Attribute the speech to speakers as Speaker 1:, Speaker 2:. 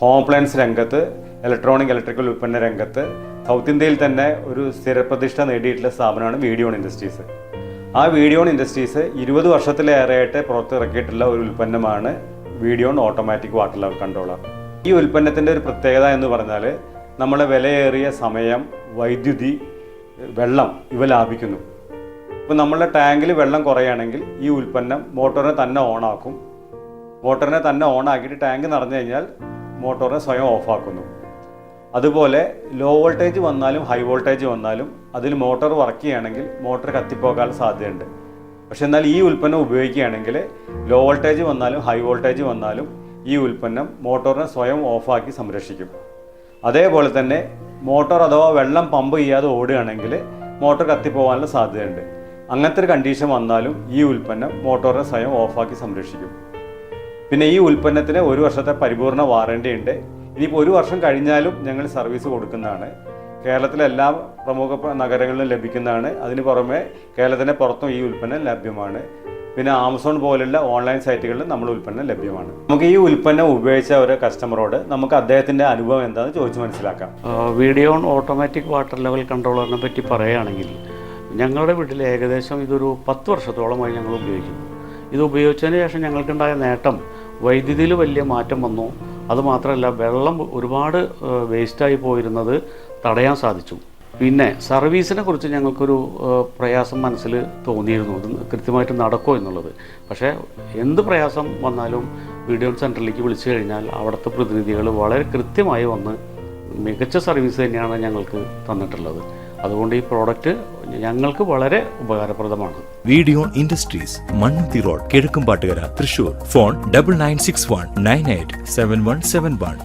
Speaker 1: Home appliance രംഗത്ത്, electrical ഉൽപ്പന്ന രംഗത്ത് സൗത്ത് ഇന്ത്യയിൽ തന്നെ ഒരു സ്ഥിരപ്രതിഷ്ഠ നേടിയിട്ടുള്ള സ്ഥാപനമാണ് വീഡിയോൺ ഇൻഡസ്ട്രീസ്. ആ വീഡിയോൺ ഇൻഡസ്ട്രീസ് 20 വർഷത്തിലേറെയായിട്ട് പുറത്തിറക്കിയിട്ടുള്ള ഒരു ഉൽപ്പന്നമാണ് വീഡിയോൺ ഓട്ടോമാറ്റിക് വാട്ടർ ലെവൽ കൺട്രോളർ. ഈ ഉൽപ്പന്നത്തിൻ്റെ ഒരു പ്രത്യേകത എന്ന് പറഞ്ഞാൽ നമ്മളെ വിലയേറിയ സമയം, വൈദ്യുതി, വെള്ളം ഇവ ലാഭിക്കുന്നു. ഇപ്പോൾ നമ്മളുടെ ടാങ്കിൽ വെള്ളം കുറയുകയാണെങ്കിൽ ഈ ഉൽപ്പന്നം മോട്ടോറിനെ തന്നെ ഓണാക്കും. മോട്ടറിനെ തന്നെ ഓണാക്കിയിട്ട് ടാങ്ക് നിറഞ്ഞു കഴിഞ്ഞാൽ മോട്ടോറിനെ സ്വയം ഓഫാക്കുന്നു. അതുപോലെ ലോ വോൾട്ടേജ് വന്നാലും ഹൈ വോൾട്ടേജ് വന്നാലും അതിൽ മോട്ടോർ വർക്ക് ചെയ്യുകയാണെങ്കിൽ മോട്ടോർ കത്തിപ്പോകാൻ സാധ്യതയുണ്ട്. പക്ഷെ എന്നാൽ ഈ ഉൽപ്പന്നം ഉപയോഗിക്കുകയാണെങ്കിൽ ലോ വോൾട്ടേജ് വന്നാലും ഹൈ വോൾട്ടേജ് വന്നാലും ഈ ഉൽപ്പന്നം മോട്ടോറിനെ സ്വയം ഓഫാക്കി സംരക്ഷിക്കും. അതേപോലെ തന്നെ മോട്ടോർ അഥവാ വെള്ളം പമ്പ് ചെയ്യാതെ ഓടുകയാണെങ്കിൽ മോട്ടോർ കത്തിപ്പോകാനുള്ള സാധ്യതയുണ്ട്. അങ്ങനത്തെ ഒരു കണ്ടീഷൻ വന്നാലും ഈ ഉൽപ്പന്നം മോട്ടോറിനെ സ്വയം ഓഫാക്കി സംരക്ഷിക്കും. പിന്നെ ഈ ഉൽപ്പന്നത്തിന് 1 വർഷത്തെ പരിപൂർണ വാറണ്ടി ഉണ്ട്. ഇനിയിപ്പോൾ 1 വർഷം കഴിഞ്ഞാലും ഞങ്ങൾ സർവീസ് കൊടുക്കുന്നതാണ്. കേരളത്തിലെ എല്ലാ പ്രമുഖ നഗരങ്ങളിലും ലഭിക്കുന്നതാണ്. അതിന് പുറമെ കേരളത്തിന് പുറത്തും ഈ ഉൽപ്പന്നം ലഭ്യമാണ്. പിന്നെ ആമസോൺ പോലുള്ള ഓൺലൈൻ സൈറ്റുകളിലും നമ്മൾ ഉൽപ്പന്നം ലഭ്യമാണ്. നമുക്ക് ഈ ഉൽപ്പന്നം ഉപയോഗിച്ച ഒരു കസ്റ്റമറോട് നമുക്ക് അദ്ദേഹത്തിൻ്റെ അനുഭവം എന്താണെന്ന് ചോദിച്ച് മനസ്സിലാക്കാം.
Speaker 2: വീഡിയോൺ ഓട്ടോമാറ്റിക് വാട്ടർ ലെവൽ കൺട്രോളറിനെ പറ്റി പറയുകയാണെങ്കിൽ ഞങ്ങളുടെ വീട്ടിൽ ഏകദേശം ഇതൊരു 10 വർഷത്തോളമായി ഞങ്ങൾ ഉപയോഗിക്കുന്നു. ഇത് ഉപയോഗിച്ചതിന് ശേഷം ഞങ്ങൾക്കുണ്ടായ നേട്ടം, വൈദ്യുതിയിൽ വലിയ മാറ്റം വന്നു. അതുമാത്രമല്ല, വെള്ളം ഒരുപാട് വേസ്റ്റായി പോയിരുന്നത് തടയാൻ സാധിച്ചു. പിന്നെ സർവീസിനെ കുറിച്ച് ഞങ്ങൾക്കൊരു പ്രയാസം മനസ്സിൽ തോന്നിയിരുന്നു, ഇത് കൃത്യമായിട്ട് നടക്കുമോ എന്നുള്ളത്. പക്ഷേ എന്ത് പ്രയാസം വന്നാലും വീഡിയോൺ സെൻറ്ററിലേക്ക് വിളിച്ചു കഴിഞ്ഞാൽ അവിടുത്തെ പ്രതിനിധികൾ വളരെ കൃത്യമായി വന്ന് മികച്ച സർവീസ് തന്നെയാണ് ഞങ്ങൾക്ക് തന്നിട്ടുള്ളത്. അതുകൊണ്ട് ഈ പ്രോഡക്റ്റ് ഞങ്ങൾക്ക് വളരെ ഉപകാരപ്രദമാണ്.
Speaker 3: Videon industries, Mannuthy road, Kizhakkumpattukara, Thrissur. Phone 9961987171.